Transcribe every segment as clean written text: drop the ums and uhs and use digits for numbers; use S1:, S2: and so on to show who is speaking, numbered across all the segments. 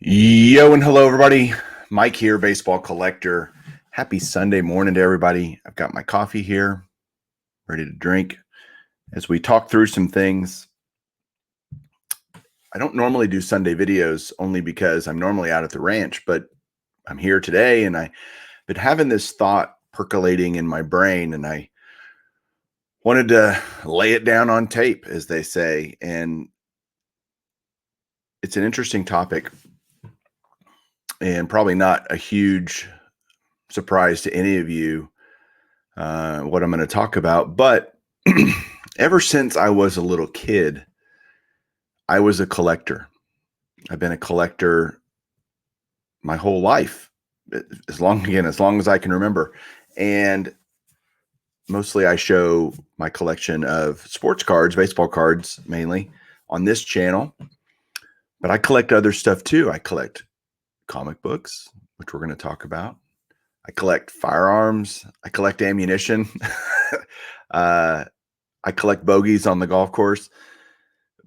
S1: Yo and hello, everybody. Mike here, baseball collector. Happy Sunday morning to everybody. I've got my coffee here, ready to drink as we talk through some things. I don't normally do Sunday videos only because I'm normally out at the ranch, but I'm here today and I've been having this thought percolating in my brain and I wanted to lay it down on tape, as they say. And it's an interesting topic and probably not a huge surprise to any of you what I'm going to talk about. But ever since I was a little kid, I was a collector. I've been a collector my whole life, as long as I can remember. And mostly I show my collection of sports cards, baseball cards mainly, on this channel. But I collect other stuff too. I collect comic books, which we're going to talk about. I collect firearms. I collect ammunition. I collect bogeys on the golf course.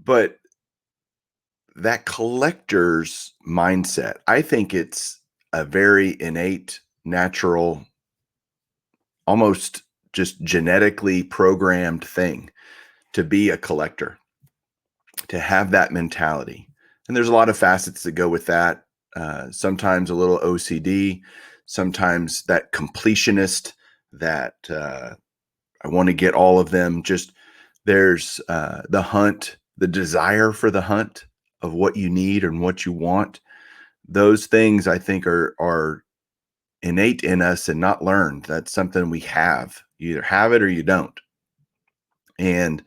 S1: But that collector's mindset, I think it's a very innate, natural, almost just genetically programmed thing to be a collector, to have that mentality. And there's a lot of facets that go with that. Sometimes a little OCD, sometimes that completionist, that I want to get all of them. Just there's the hunt, the desire for the hunt of what you need and what you want. Those things I think are innate in us and not learned. That's something we have. You either have it or you don't. And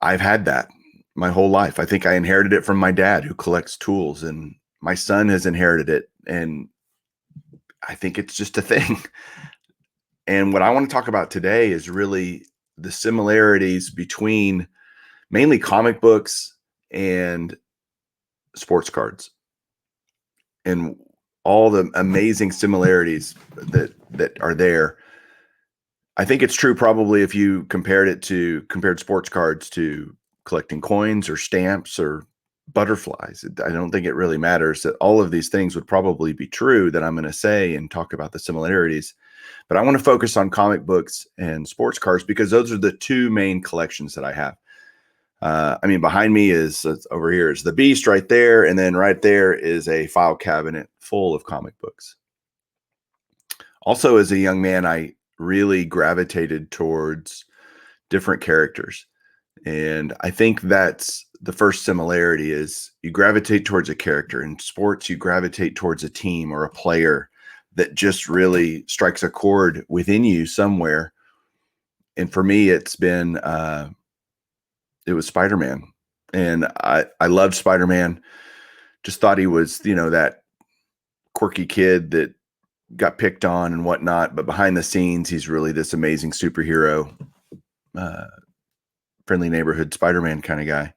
S1: I've had that my whole life. I think I inherited it from my dad, who collects tools, and my son has inherited it. And I think it's just a thing. And what I want to talk about today is really the similarities between mainly comic books and sports cards, and all the amazing similarities that are there. I think it's true probably if you compared sports cards to collecting coins or stamps or butterflies. I don't think it really matters. That all of these things would probably be true that I'm going to say and talk about the similarities. But I want to focus on comic books and sports cards because those are the two main collections that I have. Behind me is over here is the Beast right there. And then right there is a file cabinet full of comic books. Also, as a young man, I really gravitated towards different characters. And I think that's the first similarity is you gravitate towards a character. In sports, you gravitate towards a team or a player that just really strikes a chord within you somewhere. And for me, it was Spider-Man. And I loved Spider-Man. Just thought he was, that quirky kid that got picked on and whatnot. But behind the scenes, he's really this amazing superhero, friendly neighborhood Spider-Man kind of guy.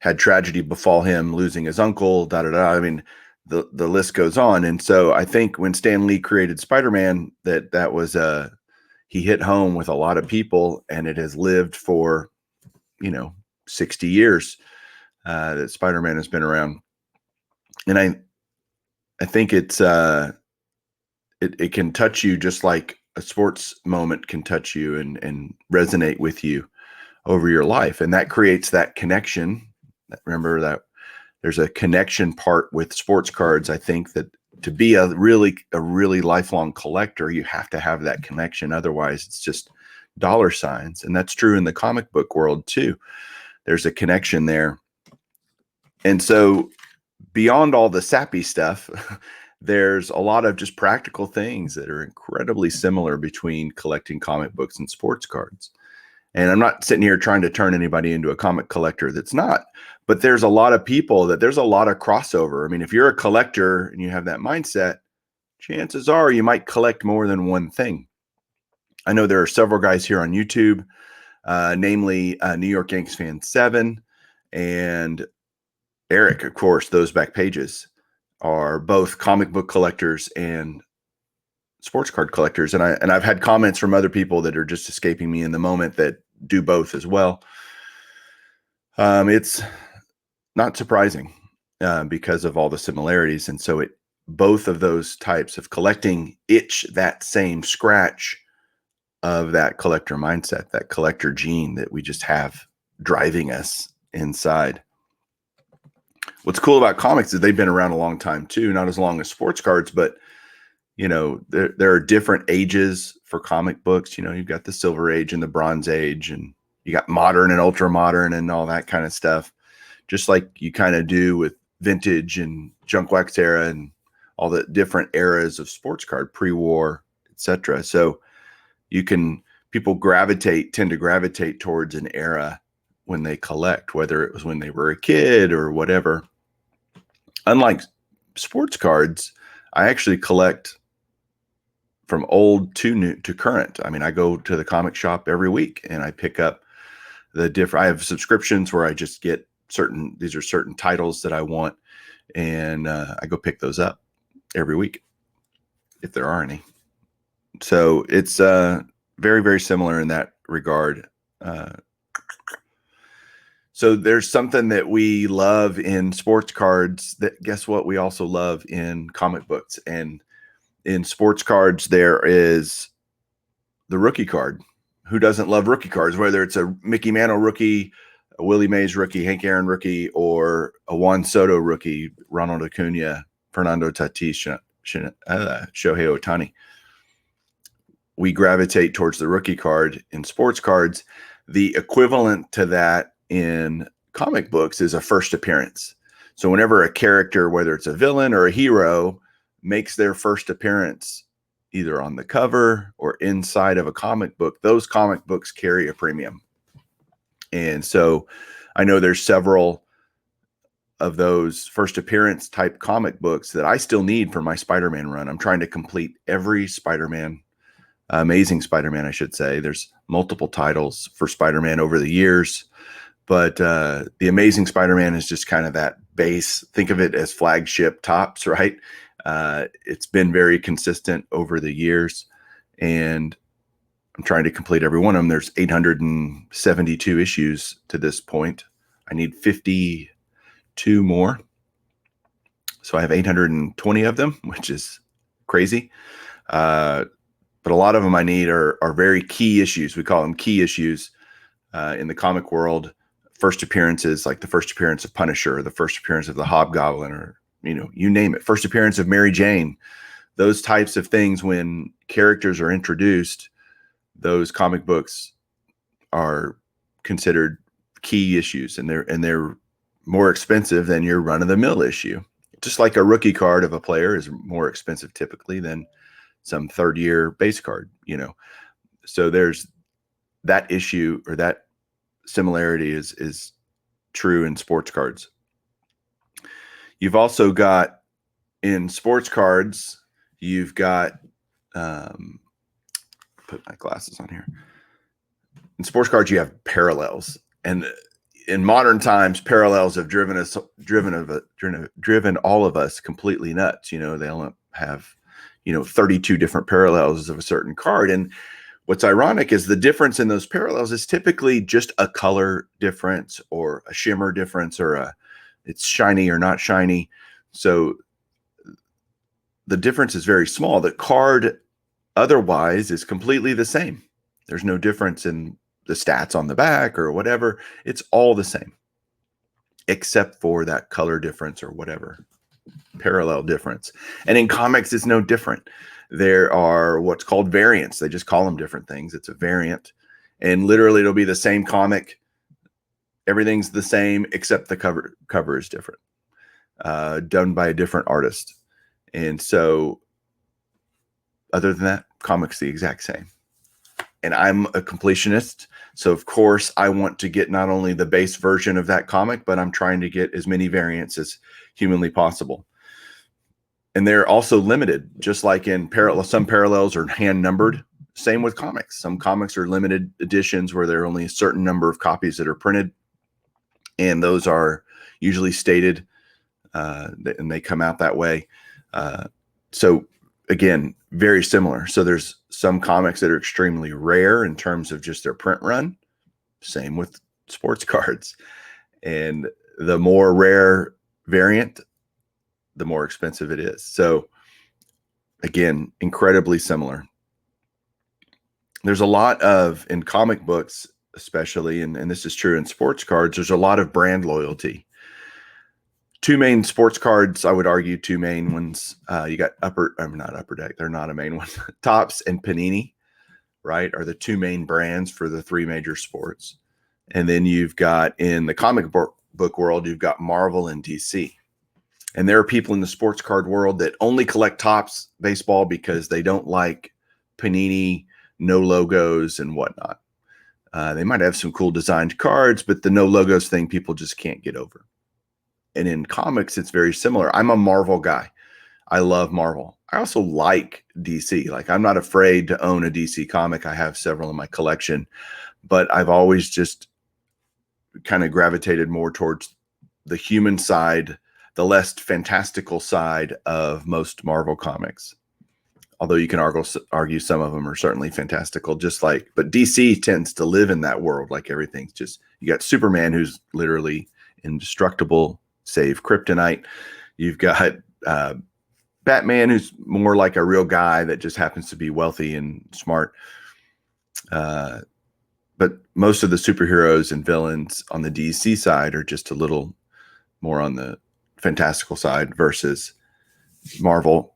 S1: Had tragedy befall him, losing his uncle, I mean, the list goes on. And so I think when Stan Lee created Spider-Man, that was he hit home with a lot of people, and it has lived for 60 years that Spider-Man has been around. And I think it can touch you just like a sports moment can touch you and resonate with you over your life. And that creates that connection. Remember that there's a connection part with sports cards. I think that to be a really lifelong collector, you have to have that connection. Otherwise, it's just dollar signs. And that's true in the comic book world too. There's a connection there. And so beyond all the sappy stuff, there's a lot of just practical things that are incredibly similar between collecting comic books and sports cards. And I'm not sitting here trying to turn anybody into a comic collector that's not, but there's a lot of people there's a lot of crossover. I mean, if you're a collector and you have that mindset, chances are you might collect more than one thing. I know there are several guys here on YouTube, namely New York Yankees fan 7 and Eric, of course. Those back pages are both comic book collectors and sports card collectors. And I've had comments from other people that are just escaping me in the moment that do both as well. It's not surprising. because of all the similarities. And so both of those types of collecting itch that same scratch of that collector mindset, that collector gene that we just have driving us inside. What's cool about comics is they've been around a long time too, not as long as sports cards, but there are different ages for comic books. You've got the Silver Age and the Bronze Age, and you got modern and ultra modern and all that kind of stuff, just like you kind of do with vintage and junk wax era and all the different eras of sports card, pre-war, etc. So people tend to gravitate towards an era when they collect, whether it was when they were a kid or whatever. Unlike sports cards, I actually collect from old to new to current. I mean, I go to the comic shop every week and I pick up I have subscriptions where I just get these are certain titles that I want. And I go pick those up every week, if there are any. So it's very, very similar in that regard. So there's something that we love in sports cards that, guess what, we also love in comic books. And in sports cards, there is the rookie card. Who doesn't love rookie cards? Whether it's a Mickey Mantle rookie, a Willie Mays rookie, Hank Aaron rookie, or a Juan Soto rookie, Ronald Acuna, Fernando Tatis, Shohei Ohtani. We gravitate towards the rookie card in sports cards. The equivalent to that in comic books is a first appearance. So whenever a character, whether it's a villain or a hero, makes their first appearance either on the cover or inside of a comic book, those comic books carry a premium. And so I know there's several of those first appearance type comic books that I still need for my Spider-Man run. I'm trying to complete every Spider-Man, Amazing Spider-Man, I should say. There's multiple titles for Spider-Man over the years, but the Amazing Spider-Man is just kind of that base. Think of it as flagship tops, right? It's been very consistent over the years, and I'm trying to complete every one of them. There's 872 issues to this point. I need 52 more. So I have 820 of them, which is crazy. But a lot of them I need are very key issues. We call them key issues in the comic world. First appearances, like the first appearance of Punisher, or the first appearance of the Hobgoblin, or you name it. First appearance of Mary Jane. Those types of things, when characters are introduced, those comic books are considered key issues, and they're more expensive than your run-of-the-mill issue. Just like a rookie card of a player is more expensive typically than some third-year base card, So there's that issue, or that similarity is true in sports cards. You've also got, in sports cards, you've got put my glasses on here. In sports cards, you have parallels, and in modern times, parallels have driven all of us completely nuts. They'll have 32 different parallels of a certain card, and what's ironic is the difference in those parallels is typically just a color difference or a shimmer difference, or it's shiny or not shiny. So the difference is very small. The card otherwise is completely the same. There's no difference in the stats on the back or whatever. It's all the same, except for that color difference or whatever parallel difference. And in comics, it's no different. There are what's called variants. They just call them different things. It's a variant. And literally it'll be the same comic. Everything's the same, except the cover is different, done by a different artist. And so other than that, comics the exact same. And I'm a completionist. So of course I want to get not only the base version of that comic, but I'm trying to get as many variants as humanly possible. And they're also limited, just like in some parallels are hand numbered. Same with comics. Some comics are limited editions where there are only a certain number of copies that are printed. And those are usually stated, and they come out that way. So again, very similar. So there's some comics that are extremely rare in terms of just their print run. Same with sports cards. And the more rare variant, the more expensive it is. So again, incredibly similar. There's a lot of, in comic books especially, and this is true in sports cards, there's a lot of brand loyalty. Two main sports cards, I would argue, two main ones. You got not Upper Deck, they're not a main one. Topps and Panini, right, are the two main brands for the three major sports. And then you've got, in the comic book world, you've got Marvel and DC. And there are people in the sports card world that only collect Topps baseball because they don't like Panini, no logos and whatnot. They might have some cool designed cards, but the no logos thing people just can't get over. And in comics, it's very similar. I'm a Marvel guy. I love Marvel. I also like DC. Like, I'm not afraid to own a DC comic. I have several in my collection, but I've always just kind of gravitated more towards the human side, the less fantastical side of most Marvel comics. Although you can argue some of them are certainly fantastical, but DC tends to live in that world. Like, everything's just, you got Superman, who's literally indestructible, save kryptonite. You've got Batman, who's more like a real guy that just happens to be wealthy and smart. But most of the superheroes and villains on the DC side are just a little more on the fantastical side versus Marvel.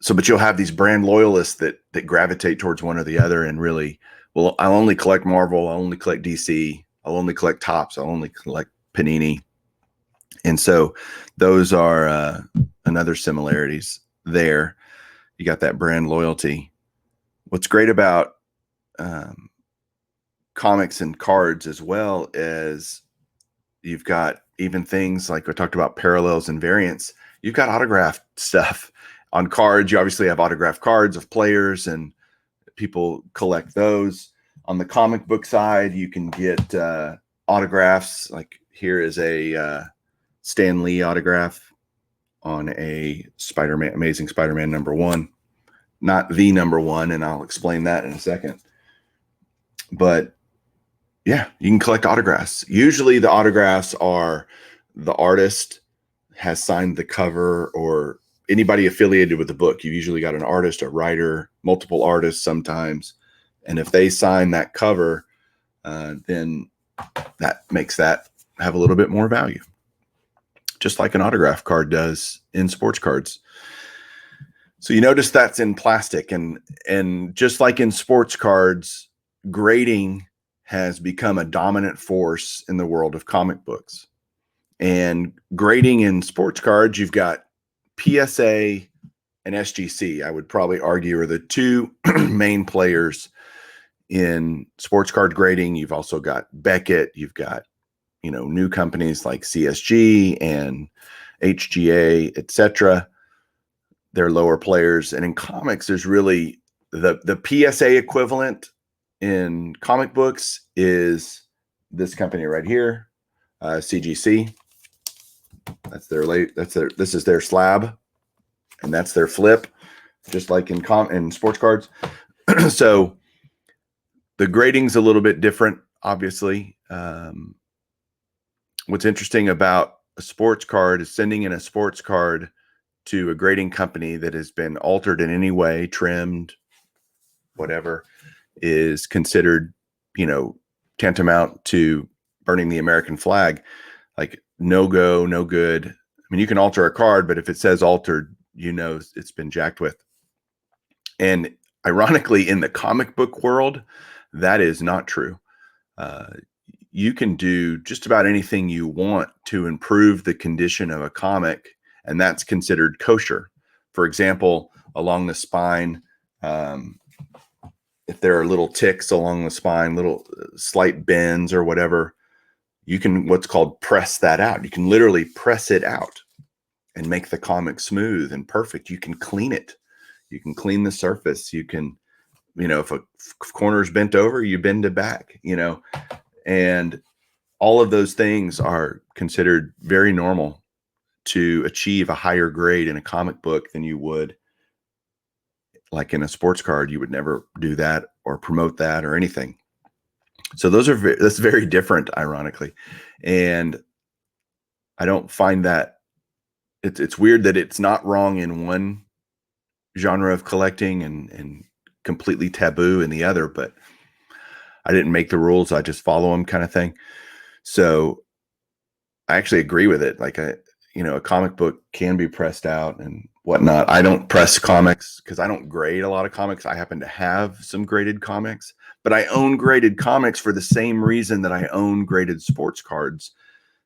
S1: So, but you'll have these brand loyalists that gravitate towards one or the other, and really, well, I'll only collect Marvel, I'll only collect DC, I'll only collect Topps, I'll only collect Panini. And so those are another similarities there. You got that brand loyalty. What's great about comics and cards, as well as you've got even things like we talked about, parallels and variants, you've got autographed stuff. On cards, you obviously have autographed cards of players, and people collect those. On the comic book side, you can get autographs. Like, here is a Stan Lee autograph on a Spider-Man, Amazing Spider-Man #1. Not the #1, and I'll explain that in a second. But yeah, you can collect autographs. Usually the autographs are the artist has signed the cover, or anybody affiliated with the book. You've usually got an artist, a writer, multiple artists sometimes. And if they sign that cover, then that makes that have a little bit more value, just like an autograph card does in sports cards. So you notice that's in plastic, and just like in sports cards, grading has become a dominant force in the world of comic books. And grading in sports cards, you've got PSA and SGC, I would probably argue, are the two main players in sports card grading. You've also got Beckett. You've got, new companies like CSG and HGA, etc. They're lower players. And in comics, there's really the PSA equivalent in comic books is this company right here, CGC. This is their slab, and that's their flip, just like in sports cards. So the grading's a little bit different, obviously. What's interesting about a sports card is sending in a sports card to a grading company that has been altered in any way, trimmed, whatever, is considered, tantamount to burning the American flag. Like, no go, no good. I mean, you can alter a card, but if it says altered, it's been jacked with. And ironically, in the comic book world, that is not true. You can do just about anything you want to improve the condition of a comic, and that's considered kosher. For example, along the spine, if there are little ticks along the spine, little slight bends or whatever, you can what's called press that out. You can literally press it out and make the comic smooth and perfect. You can clean it. You can clean the surface. You can, if a corner is bent over, you bend it back, and all of those things are considered very normal to achieve a higher grade in a comic book than you would like in a sports card. You would never do that or promote that or anything. So that's very different, ironically. And I don't find that it's weird that it's not wrong in one genre of collecting and completely taboo in the other, but I didn't make the rules. I just follow them kind of thing. So I actually agree with it. Like a comic book can be pressed out and whatnot. I don't press comics because I don't grade a lot of comics. I happen to have some graded comics, but I own graded comics for the same reason that I own graded sports cards.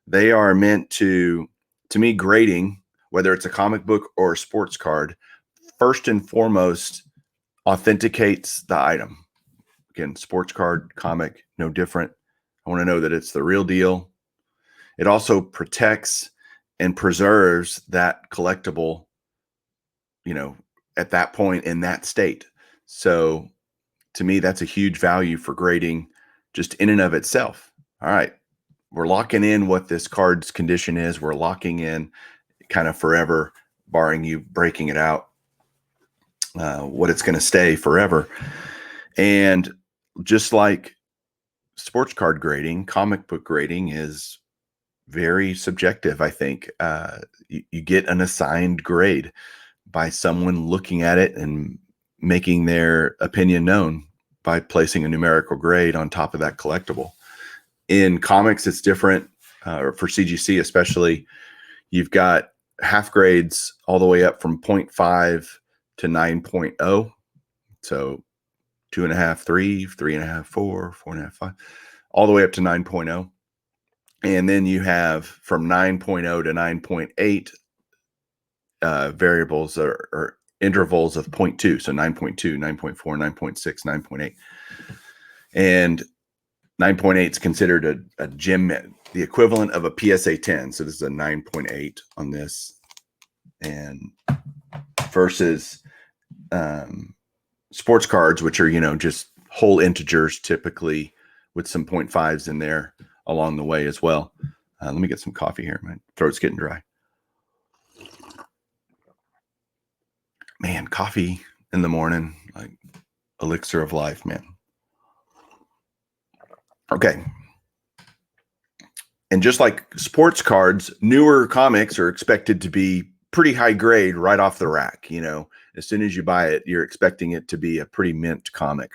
S1: They are meant to me, grading, whether it's a comic book or a sports card, first and foremost, authenticates the item. Again, sports card, comic, no different. I want to know that it's the real deal. It also protects and preserves that collectible, at that point in that state. So to me, that's a huge value for grading just in and of itself. All right, we're locking in what this card's condition is. We're locking in kind of forever, barring you breaking it out, what it's going to stay forever. And just like sports card grading, comic book grading is very subjective. I think you get an assigned grade by someone looking at it and making their opinion known by placing a numerical grade on top of that collectible. In comics, it's different. For CGC especially, you've got half grades all the way up from 0.5 to 9.0. So 2.5, 3, 3.5, 4, 4.5, 5, all the way up to 9.0. And then you have from 9.0 to 9.8 variables or intervals of 0.2. So 9.2, 9.4, 9.6, 9.8. And 9.8 is considered a gym, the equivalent of a PSA 10. So this is a 9.8 on this. And versus sports cards, which are, just whole integers, typically with some 0.5s in there along the way as well. Let me get some coffee here. My throat's getting dry. Man, coffee in the morning, like elixir of life, man. Okay. And just like sports cards, newer comics are expected to be pretty high grade right off the rack. As soon as you buy it, you're expecting it to be a pretty mint comic.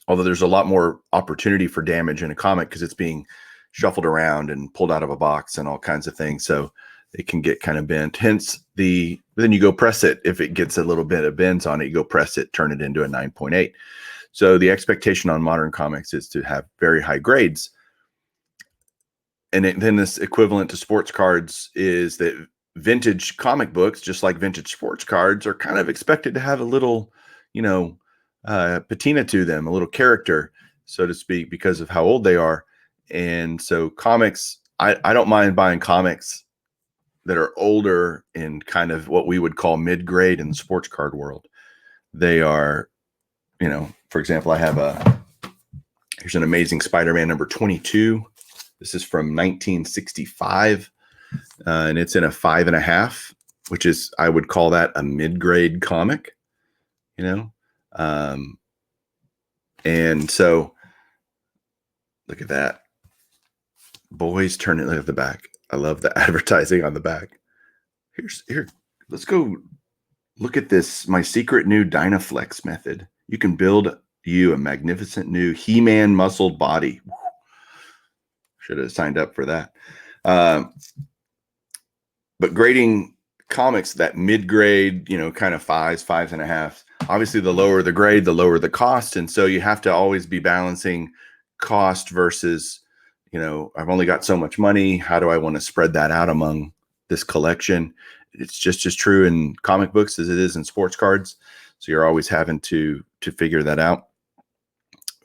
S1: Although there's a lot more opportunity for damage in a comic because it's being shuffled around and pulled out of a box and all kinds of things. So it can get kind of bent. Hence then you go press it. If it gets a little bit of bends on it, you go press it, turn it into a 9.8. So the expectation on modern comics is to have very high grades. And then this equivalent to sports cards is that vintage comic books, just like vintage sports cards, are kind of expected to have a little, patina to them, a little character, so to speak, because of how old they are. And so comics, I don't mind buying comics that are older in kind of what we would call mid-grade in the sports card world. They are, for example, here's an Amazing Spider-Man number 22. This is from 1965, and it's in a 5.5, which is, I would call that a mid-grade comic, and so look at that. Boys turn it, look at the back. I love the advertising on the back. Here, let's go look at this. My secret new Dynaflex method. You can build you a magnificent new He-Man muscled body. Should have signed up for that. But grading comics, that mid-grade, kind of 5s, 5.5. Obviously, the lower the grade, the lower the cost. And so you have to always be balancing cost versus, I've only got so much money. How do I want to spread that out among this collection? It's just as true in comic books as it is in sports cards. So you're always having to figure that out.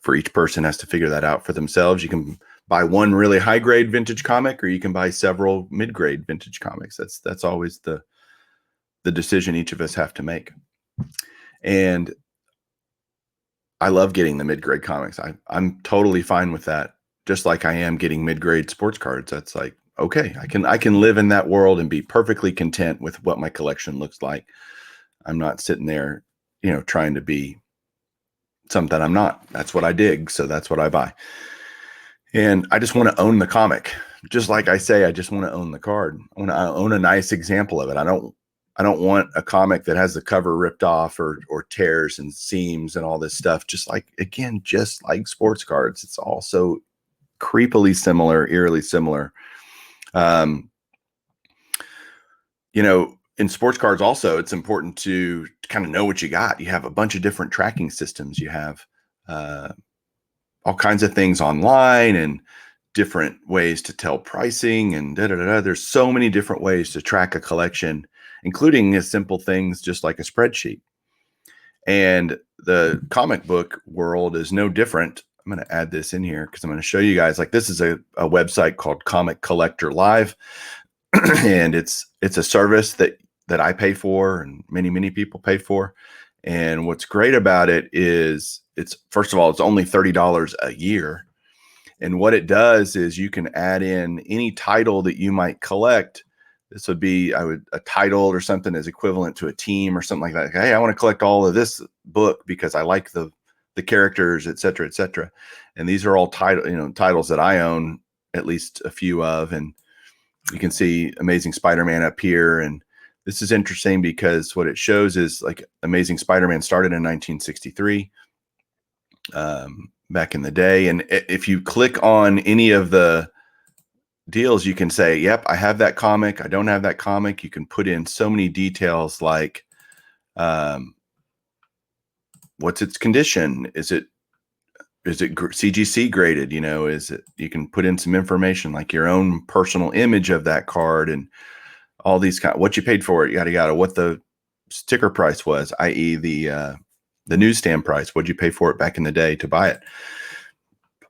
S1: For each person has to figure that out for themselves. You can buy one really high grade vintage comic, or you can buy several mid grade vintage comics. That's always the decision each of us have to make. And I love getting the mid grade comics. I'm totally fine with that. Just like I am getting mid grade sports cards. That's like, okay, I can live in that world and be perfectly content with what my collection looks like. I'm not sitting there, trying to be something I'm not. That's what I dig. So that's what I buy. And I just want to own the comic, just like I say, I just want to own the card. I want to own a nice example of it. I don't want a comic that has the cover ripped off or tears and seams and all this stuff. Just like, again, just like sports cards, it's also creepily similar, eerily similar. Um, in sports cards also, it's important to kind of know what you got. You have a bunch of different tracking systems. You have all kinds of things online and different ways to tell pricing and da da da. There's so many different ways to track a collection, including as simple things just like a spreadsheet. And the comic book world is no different. I'm going to add this in here because I'm going to show you guys, like, this is a website called Comic Collector Live. And it's a service that I pay for and many people pay for. And what's great about it is it's, first of all, it's only $30 a year. And what it does is you can add in any title that you might collect. This would be, a title or something is equivalent to a team or something like that. Hey, I want to collect all of this book because I like the characters, et cetera, et cetera. And these are all titles that I own at least a few of. And you can see Amazing Spider-Man up here. And this is interesting because what it shows is, like, Amazing Spider-Man started in 1963, back in the day. And if you click on any of the deals, you can say, yep, I have that comic. I don't have that comic. You can put in so many details like, what's its condition? Is it CGC graded? You can put in some information like your own personal image of that card and all these what you paid for it, yada yada, what the sticker price was, i.e. the newsstand price. What'd you pay for it back in the day to buy it?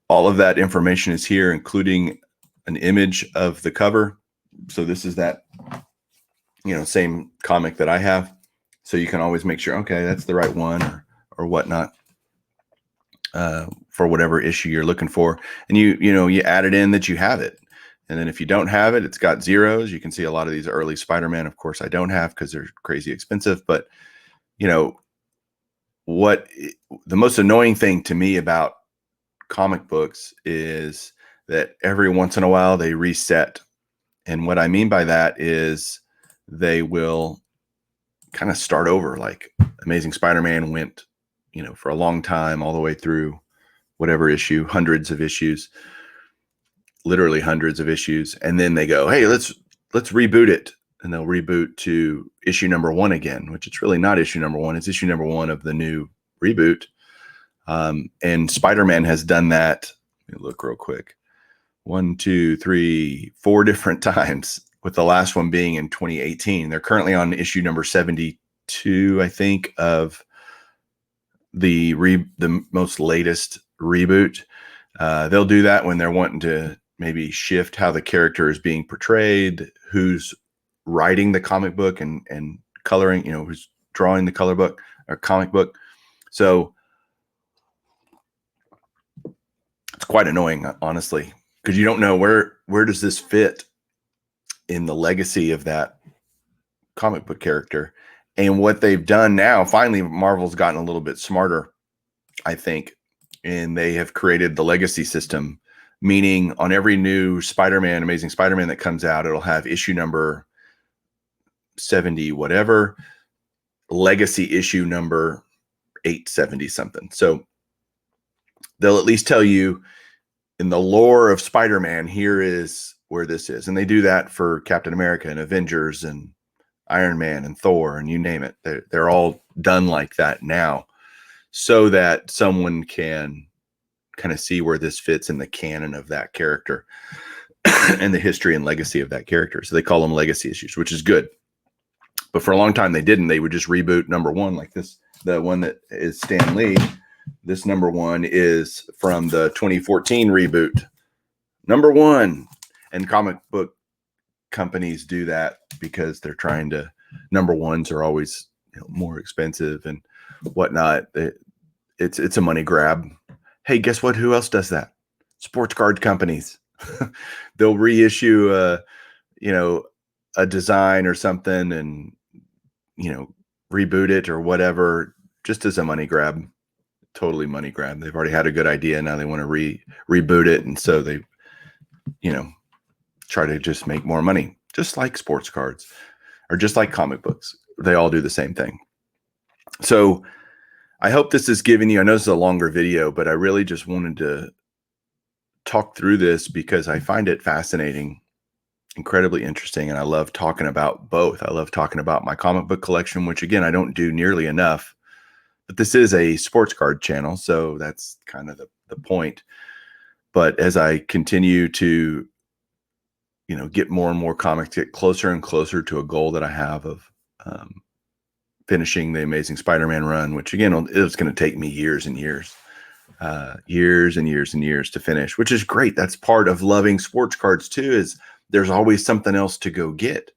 S1: All of that information is here, including an image of the cover. So this is that, same comic that I have. So you can always make sure, okay, that's the right one or whatnot, for whatever issue you're looking for. And you add it in that you have it. And then if you don't have it, it's got zeros. You can see a lot of these early Spider-Man, of course, I don't have because they're crazy expensive. But, what the most annoying thing to me about comic books is that every once in a while they reset. And what I mean by that is they will kind of start over. Like Amazing Spider-Man went, for a long time, all the way through whatever issue, hundreds of issues, literally hundreds of issues. And then they go, hey, let's reboot it. And they'll reboot to issue number 1 again, which it's really not issue number 1. It's issue number 1 of the new reboot. And Spider-Man has done that. Let me look real quick. 1, 2, 3, 4 different times, with the last one being in 2018. They're currently on issue number 72, I think, of the most latest reboot. They'll do that when they're wanting to maybe shift how the character is being portrayed, who's writing the comic book and coloring, who's drawing the color book or comic book. So it's quite annoying, honestly, because you don't know where does this fit in the legacy of that comic book character. And what they've done now, finally, Marvel's gotten a little bit smarter, I think, and they have created the legacy system, meaning on every new Spider-Man, Amazing Spider-Man that comes out, it'll have issue number 70, whatever, legacy issue number 870 something. So they'll at least tell you in the lore of Spider-Man, here is where this is. And they do that for Captain America and Avengers and Iron Man and Thor and you name it. They're all done like that now, so that someone can kind of see where this fits in the canon of that character and the history and legacy of that character. So they call them legacy issues, which is good. But for a long time they didn't. They would just reboot number 1 like this. The one that is Stan Lee, this number 1 is from the 2014 reboot. Number 1. And comic book companies do that because they're trying to, number 1s are always more expensive and whatnot. It's a money grab. Hey, guess what? Who else does that? Sports card companies. They'll reissue a design or something and reboot it or whatever, just as a money grab. Totally money grab. They've already had a good idea, now they want to reboot it, and so they try to just make more money, just like sports cards or just like comic books. They all do the same thing. So I hope this has given you, I know this is a longer video, but I really just wanted to talk through this because I find it fascinating, incredibly interesting. And I love talking about both. I love talking about my comic book collection, which again, I don't do nearly enough, but this is a sports card channel. So that's kind of the point. But as I continue to, get more and more comics, get closer and closer to a goal that I have of finishing the Amazing Spider-Man run, which again, it's going to take me years and years. Years and years and years to finish, which is great. That's part of loving sports cards too, is there's always something else to go get.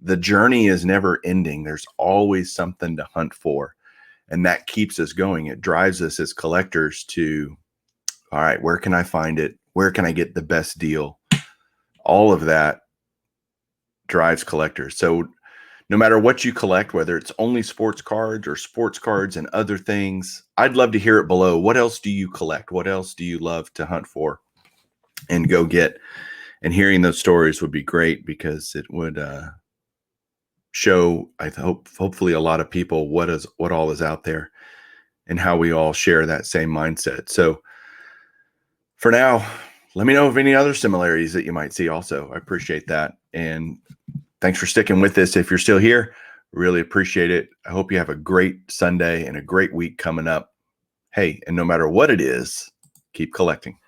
S1: The journey is never ending. There's always something to hunt for. And that keeps us going. It drives us as collectors to, all right, where can I find it? Where can I get the best deal? All of that drives collectors. So no matter what you collect, whether it's only sports cards or sports cards and other things, I'd love to hear it below. What else do you collect? What else do you love to hunt for and go get? And hearing those stories would be great because it would show, I hope, hopefully a lot of people what all is out there and how we all share that same mindset. So for now, let me know of any other similarities that you might see also. I appreciate that. And thanks for sticking with this. If you're still here, really appreciate it. I hope you have a great Sunday and a great week coming up. Hey, and no matter what it is, keep collecting.